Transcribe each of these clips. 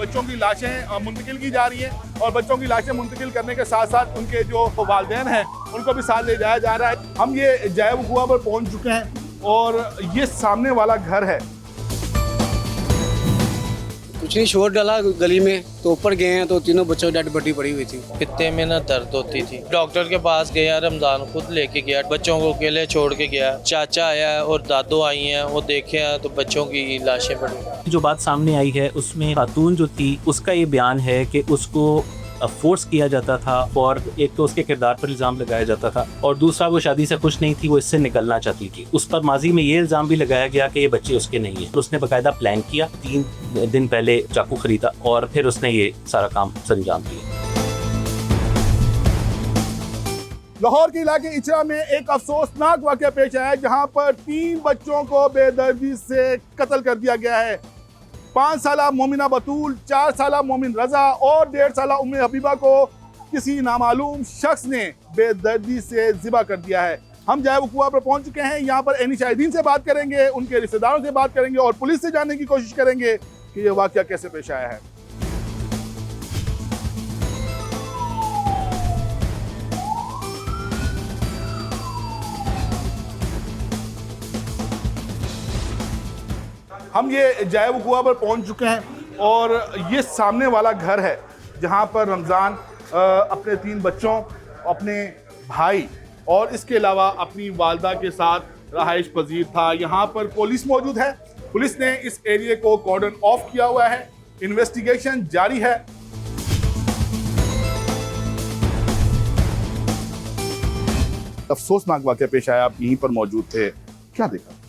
बच्चों की लाशें मुंतकिल की जा रही हैं और बच्चों की लाशें मुंतकिल करने के साथ साथ उनके जो वालिदैन हैं उनको भी साथ ले जाया जा रहा है। हम ये जाए वक़ुआ पर पहुंच चुके हैं और ये सामने वाला घर है। कुछ नहीं, शोर डाला गली में तो ऊपर गए हैं तो तीनों बच्चों की डेड बॉडी पड़ी हुई थी। कितने में ना दर्द होती थी। डॉक्टर के पास गया, रमजान खुद लेके गया, बच्चों को अकेले छोड़ के गया। चाचा आया और दादो आई हैं, वो देखे हैं तो बच्चों की लाशें पड़ी। जो बात सामने आई है उसमें खातून जो थी उसका ये बयान है कि उसको फोर्स किया जाता था और एक तो उसके किरदार पर इल्ज़ाम लगाया जाता था और दूसरा वो शादी से खुश नहीं थी, वो इससे निकलना चाहती थी। उस पर माजी में ये इल्ज़ाम भी लगाया गया कि ये बच्चे उसके नहीं है। तो उसने बाकायदा प्लान किया, 3 दिन पहले चाकू खरीदा और फिर उसने ये सारा काम सरंजाम दिया। लाहौर के इलाके इचरा में एक अफसोसनाक वाक़या पेश आया जहां पर 3 बच्चों को बेदर्दी से कत्ल कर दिया गया है। 5 साला मोमिना बतूल, 4 साला मोमिन रजा और 1.5 साला उम्मे हबीबा को किसी नामालूम शख्स ने बेदर्दी से ज़िबा कर दिया है। हम जाए वक़ुआ पर पहुंच चुके हैं। यहाँ पर एनी शाहिदीन से बात करेंगे, उनके रिश्तेदारों से बात करेंगे और पुलिस से जानने की कोशिश करेंगे कि ये वाक़या कैसे पेश आया है। हम ये जाए वक़ुआ पर पहुंच चुके हैं और ये सामने वाला घर है जहां पर रमज़ान अपने 3 बच्चों, अपने भाई और इसके अलावा अपनी वालदा के साथ रहाइश पजीर था। यहाँ पर पुलिस मौजूद है। पुलिस ने इस एरिया को कॉर्डन ऑफ किया हुआ है। इन्वेस्टिगेशन जारी है। अफसोसनाक वाक़या पेश आया, आप यहीं पर मौजूद थे, क्या देखा?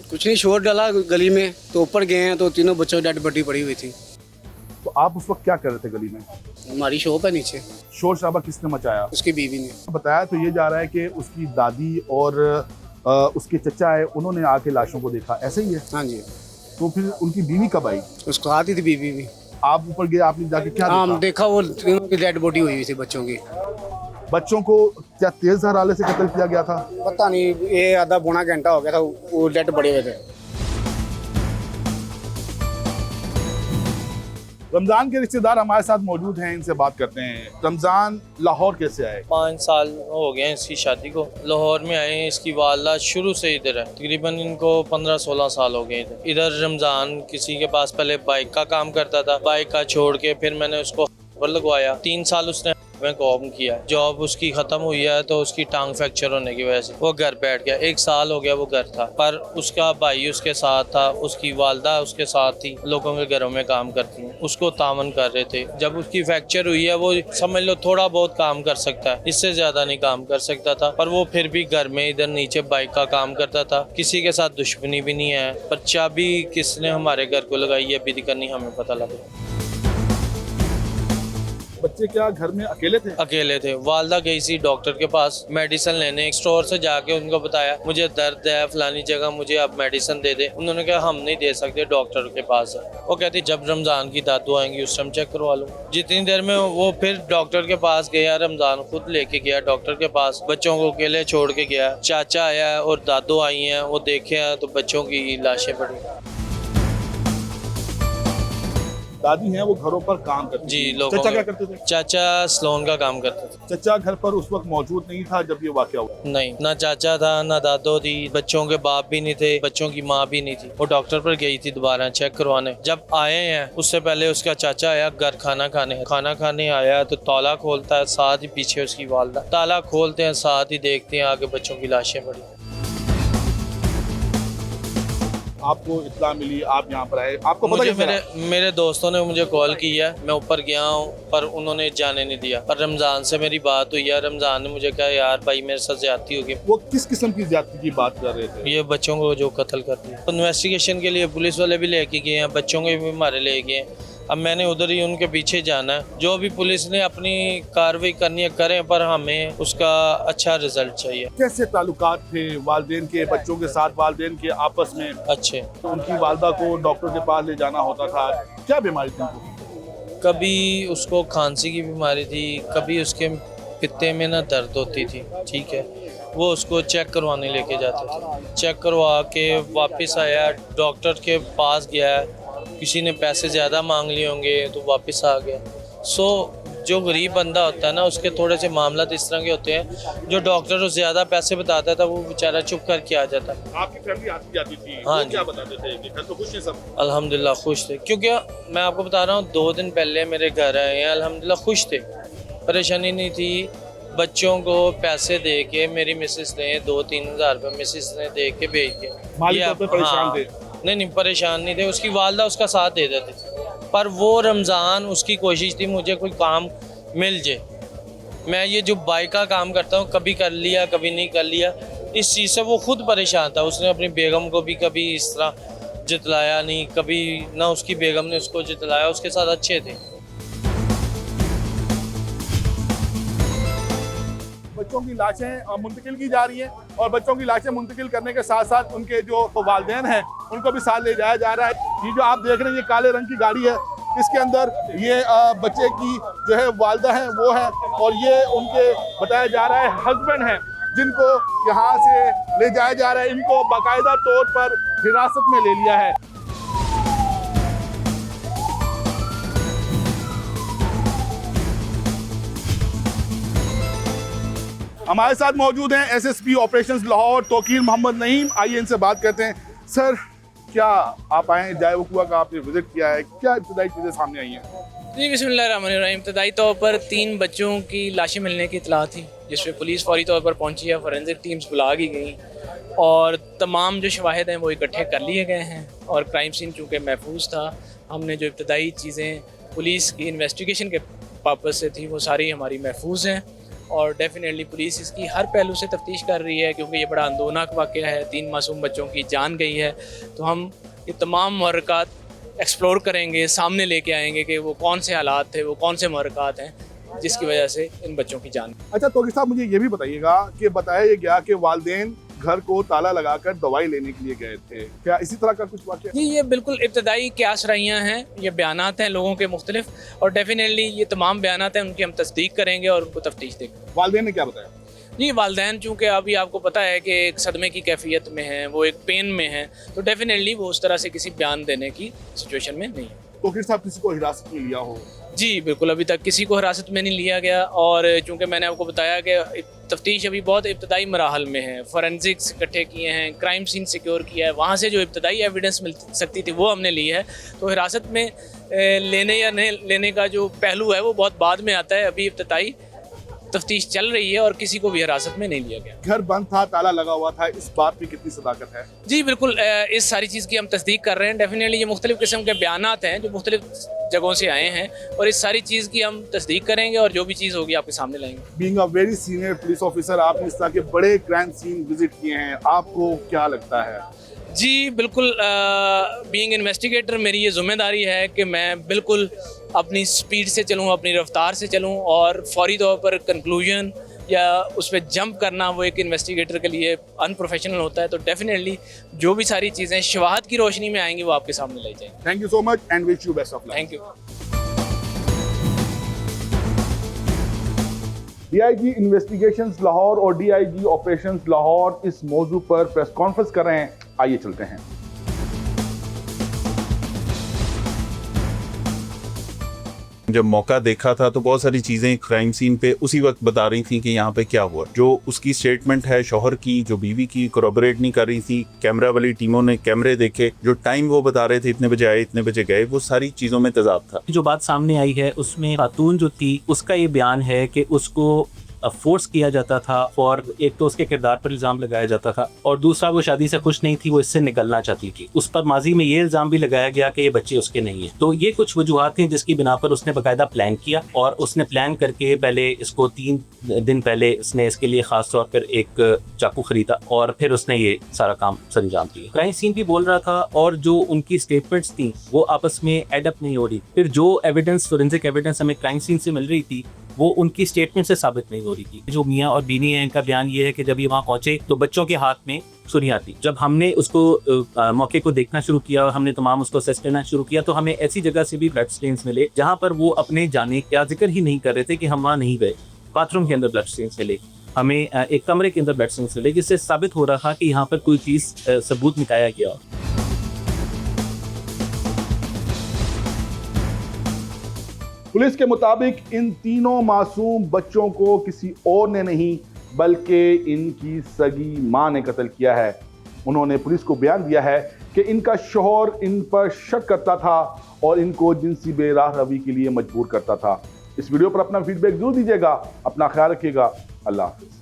कुछ नहीं, शोर डाला गली में तो ऊपर गए हैं तो तीनों बच्चों की डेड बॉडी पड़ी हुई थी। तो आप उस वक्त क्या कर रहे थे गली में? हमारी शॉप है नीचे। शोर शराबा किसने मचाया? उसकी बीवी ने बताया तो ये जा रहा है कि उसकी दादी और उसके चचा है, उन्होंने आके लाशों को देखा, ऐसे ही है? हाँ जी। तो फिर उनकी बीवी कब आई? उसको आती थी बीवी भी। आप ऊपर गए, आपने जाके क्या हाँ देखा, वो तीनों की डेड बॉडी हुई हुई थी बच्चों की। बच्चों को क्या तेज हराले से कत्ल किया गया था? पता नहीं, ये आधा पौना घंटा हो गया था, वो डेड पड़े हुए थे। रमजान के रिश्तेदार हमारे साथ मौजूद हैं, इनसे बात करते हैं। रमजान लाहौर कैसे आए? 5 साल हो गए इसकी शादी को। लाहौर में आए हैं। इसकी वालदा शुरू से इधर है, तकरीबन इनको 15-16 साल हो गए इधर। रमजान किसी के पास पहले बाइक का काम करता था, बाइक का छोड़ के फिर मैंने उसको लगवाया। 3 साल उसने काम किया। जॉब उसकी खत्म हुई है तो उसकी टांग फ्रैक्चर होने की वजह से वो घर बैठ गया। 1 साल हो गया वो घर था, पर उसका भाई उसके साथ था, उसकी वालदा उसके साथ थी, लोगों के घरों में काम करती हैं, उसको तामन कर रहे थे। जब उसकी फ्रैक्चर हुई है वो समझ लो थोड़ा बहुत काम कर सकता है, इससे ज्यादा नहीं काम कर सकता था, पर वो फिर भी घर में इधर नीचे बाइक का काम करता था। किसी के साथ दुश्मनी भी नहीं है, पर चाबी किसने हमारे घर को लगाई है अभी तक नहीं हमें पता लगा। बच्चे क्या घर में अकेले थे? अकेले थे। वालदा गई सी डॉक्टर के पास मेडिसिन लेने, एक स्टोर से जाके उनको बताया मुझे दर्द है फलानी जगह, मुझे आप मेडिसिन दे दे। उन्होंने कहा हम नहीं दे सकते, डॉक्टर के पास है। वो कहती जब रमजान की दादू आएंगी उस टाइम चेक करवा लो। जितनी देर में वो फिर डॉक्टर के पास गया, रमजान खुद लेके गया डॉक्टर के पास, बच्चों को अकेले छोड़ के गया। चाचा आया और दादो आई हैं, वो देखे हैं तो बच्चों की लाशें पड़ी। दादी हैं वो घरों पर काम करती जी, थी। लोगों चाचा क्या करते थे? चाचा सलोन का काम करते थे। चाचा घर पर उस वक्त मौजूद नहीं था जब ये वाकया हुआ? नहीं, ना चाचा था ना दादो थी, बच्चों के बाप भी नहीं थे, बच्चों की माँ भी नहीं थी। वो डॉक्टर पर गई थी दोबारा चेक करवाने। जब आए हैं उससे पहले उसका चाचा आया घर खाना खाने आया तो ताला खोलता है, साथ ही पीछे उसकी वालदा। ताला खोलते हैं, साथ ही देखते हैं आगे बच्चों की लाशें पड़ी। आपको इत्तला मिली, आप यहाँ पर आए, आपको पता मुझे मेरे दोस्तों ने मुझे कॉल की है, मैं ऊपर गया हूँ पर उन्होंने जाने नहीं दिया। पर रमजान से मेरी बात हुई है, रमजान ने मुझे कहा यार भाई मेरे साथ ज्यादती होगी। वो किस किस्म की ज्यादती की बात कर रहे थे? ये बच्चों को जो कत्ल कर दिया। इन्वेस्टिगेशन के लिए पुलिस वाले भी लेके गए हैं, बच्चों के भी हमारे ले गए हैं। अब मैंने उधर ही उनके पीछे जाना है। जो भी पुलिस ने अपनी कार्रवाई करनी है करें, पर हमें उसका अच्छा रिजल्ट चाहिए। कैसे ताल्लुकात थे वालिदैन के बच्चों के साथ, वालिदैन के आपस में? अच्छे। तो उनकी वालदा को डॉक्टर के पास ले जाना होता था, क्या बीमारी थी उनको? कभी उसको खांसी की बीमारी थी, कभी उसके पित्ते में ना दर्द होती थी, ठीक है। वो उसको चेक करवाने लेके जाते थे, चेक करवा के वापस आया, डॉक्टर के पास गया, किसी ने पैसे ज़्यादा मांग लिए होंगे तो वापस आ गया। सो जो गरीब बंदा होता है ना, उसके थोड़े से मामला इस तरह के होते हैं, जो डॉक्टर को ज़्यादा पैसे बताता था वो बेचारा चुप करके आ जाता। आपकी फैमिली आती जाती थी, हाँ वो जी। क्या बताते थे कि घर तो खुश है सब? अल्हम्दुलिल्लाह खुश थे, क्योंकि मैं आपको बता रहा हूँ 2 दिन पहले मेरे घर आए हैं, अल्हम्दुलिल्लाह खुश थे, परेशानी नहीं थी। बच्चों को पैसे दे के मेरी मिसेस ने 2-3 हज़ार रुपये मिसेस ने दे के भेज दिए। माली ये तौर पे परेशान हाँ, थे? नहीं परेशान नहीं थे, उसकी वालदा उसका साथ दे देती थी, पर वो रमज़ान उसकी कोशिश थी मुझे कोई काम मिल जाए। मैं ये जो बाइक का काम करता हूँ, कभी कर लिया कभी नहीं कर लिया, इस चीज़ से वो खुद परेशान था। उसने अपनी बेगम को भी कभी इस तरह जितलाया नहीं, कभी ना उसकी बेगम ने उसको जितलाया, उसके साथ अच्छे थे। बच्चों की लाशें मुंतकिल की जा रही हैं और बच्चों की लाशें मुंतकिल करने के साथ साथ उनके जो वालिदैन हैं उनको भी साथ ले जाया जा रहा है। ये जो आप देख रहे हैं ये काले रंग की गाड़ी है, इसके अंदर ये बच्चे की जो है वालदा है वो है, और ये उनके बताया जा रहा है हस्बैंड हैं जिनको यहाँ से ले जाया जा रहा है। इनको बाकायदा तौर पर हिरासत में ले लिया है। हमारे साथ मौजूद हैं एसएसपी ऑपरेशंस लाहौर तौकीर मोहम्मद नईम। आइए इनसे बात करते हैं। सर, क्या आप आए हैं, जाए वकुआ का आपने विजिट किया है, क्या इब्तदाई चीज़ें सामने आई हैं? जी बिस्मिल्लाहिर्रहमानिर्रहीम। इब्तदाई तौर पर 3 बच्चों की लाशें मिलने की इतला थी, जिसमें पुलिस फौरी तौर पर पहुंची है, फॉरेंसिक टीम्स बुला की गई और तमाम जो शवाहिद हैं वो इकट्ठे कर लिए गए हैं। और क्राइम सीन चूँकि महफूज था, हमने जो इब्तदाई चीज़ें पुलिस की इन्वेस्टिगेशन के पर्पज़ से थी वो सारी हमारी महफूज हैं, और डेफिनेटली पुलिस इसकी हर पहलू से तफ्तीश कर रही है, क्योंकि ये बड़ा अंदोनाक वाक़या है, 3 मासूम बच्चों की जान गई है। तो हम ये तमाम मुहर्रकात एक्सप्लोर करेंगे, सामने लेके आएंगे कि वो कौन से हालात थे, वो कौन से मुहर्रकात हैं जिसकी वजह से इन बच्चों की जान। अच्छा तौकीर साहब, मुझे ये भी बताइएगा कि बताया ये गया कि वालिदैन घर को ताला लगाकर दवाई लेने के लिए गए थे, क्या इसी तरह का कुछ वाक़या? जी, ये बिल्कुल इब्तदाई क्यास रहियाँ हैं, ये बयानात हैं लोगों के मुख्तलिफ, और डेफिनेटली ये तमाम बयानात हैं उनकी हम तस्दीक करेंगे और उनको तफ्तीश देंगे। वालिदैन ने क्या बताया? जी, वालिदैन चूँकि अभी आपको पता है कि एक सदमे की कैफियत में हैं, वो एक पेन में हैं, तो डेफिनेटली वो उस तरह से किसी बयान देने की सिचुएशन में नहीं है। तौकीर साहब, किसी को हिरासत में लिया हो? जी बिल्कुल, अभी तक किसी को हिरासत में नहीं लिया गया, और चूँकि मैंने आपको बताया कि तफ्तीश अभी बहुत इब्तदाई मराहल में है, फॉरेंसिक्स इकट्ठे किए हैं, क्राइम सीन सिक्योर किया है, वहाँ से जो इब्तदाई एविडेंस मिल सकती थी वो हमने ली है। तो हिरासत में लेने या नहीं लेने का जो पहलू है वो बहुत बाद में आता है, अभी इब्तदाई तफ्तीश चल रही है और किसी को भी हिरासत में नहीं लिया गया। घर बंद था, ताला लगा हुआ था, इस बात में कितनी सदाकत है? जी बिल्कुल, इस सारी चीज़ की हम तस्दीक कर रहे हैं। डेफिनेटली ये मुख्तलिफ़ किस्म के बयानात हैं जो मुख्तलिफ जगहों से आए हैं, और इस सारी चीज़ की हम तस्दीक करेंगे और जो भी चीज़ होगी आपके सामने लाएंगे। Being a very senior police officer, आपने इस तरह के बड़े क्राइम सीन विजिट किए हैं, आपको क्या लगता है? जी बिल्कुल, बीइंग इन्वेस्टिगेटर मेरी ये ज़िम्मेदारी है कि मैं बिल्कुल अपनी स्पीड से चलूँ, अपनी रफ्तार से चलूँ, और फौरी तौर पर कंक्लूजन या उस पर जंप करना वो एक इन्वेस्टिगेटर के लिए अनप्रोफेशनल होता है। तो डेफिनेटली जो भी सारी चीज़ें शवाहद की रोशनी में आएंगी वो आपके सामने लाई जाएंगी। Thank you so much and wish you best of luck. Thank you. DIG investigations Lahore और डीआईजी ऑपरेशंस लाहौर इस मौजू पर प्रेस कॉन्फ्रेंस कर रहे हैं। आइए चलते हैं। जब मौका देखा था तो बहुत सारी चीज़ें क्राइम सीन पे उसी वक्त बता रही थी कि यहाँ पे क्या हुआ। जो उसकी स्टेटमेंट है शौहर की, जो बीवी की, कोरोबरेट नहीं कर रही थी। कैमरा वाली टीमों ने कैमरे देखे, जो टाइम वो बता रहे थे इतने बजे आए इतने बजे गए, वो सारी चीज़ों में तेजाब था। जो बात सामने आई है उसमें खातून जो थी उसका ये बयान है कि उसको फोर्स किया जाता था, और एक तो उसके किरदार पर इल्ज़ाम लगाया जाता था, और दूसरा वो शादी से खुश नहीं थी, वो इससे निकलना चाहती थी। उस पर माजी में ये इल्ज़ाम भी लगाया गया कि ये बच्चे उसके नहीं हैं। तो ये कुछ वजूहात हैं जिसकी बिना पर उसने बाकायदा प्लान किया, और उसने प्लान करके पहले इसको 3 दिन पहले उसने इसके लिए खास तौर पर एक चाकू खरीदा, और फिर उसने ये सारा काम सरंजाम दिया। क्राइम सीन भी बोल रहा था, और जो उनकी स्टेटमेंट्स थी वो आपस में एडअप नहीं हो रही। फिर जो एविडेंस, फोरेंसिक एविडेंस हमें क्राइम सीन से मिल रही थी वो उनकी स्टेटमेंट से साबित नहीं हो रही थी। जो मियाँ और बीनी है, इनका बयान ये है कि जब ये वहाँ पहुंचे तो बच्चों के हाथ में सुनियाँ थी। जब हमने उसको मौके को देखना शुरू किया और हमने तमाम उसको असेस करना शुरू किया तो हमें ऐसी जगह से भी ब्लड स्टेन्स मिले जहाँ पर वो अपने जाने का जिक्र ही नहीं कर रहे थे कि हम वहाँ नहीं गए। बाथरूम के अंदर ब्लड स्टेन्स मिले, हमें एक कमरे के अंदर ब्लड स्टेन्स मिले, जिससे साबित हो रहा था कि यहाँ पर कोई चीज़ सबूत मिटाया गया। पुलिस के मुताबिक इन तीनों मासूम बच्चों को किसी और ने नहीं बल्कि इनकी सगी मां ने कत्ल किया है। उन्होंने पुलिस को बयान दिया है कि इनका शौहर इन पर शक करता था और इनको जिनसी बेराह रवी के लिए मजबूर करता था। इस वीडियो पर अपना फीडबैक जरूर दीजिएगा। अपना ख्याल रखिएगा। अल्लाह हाफिज।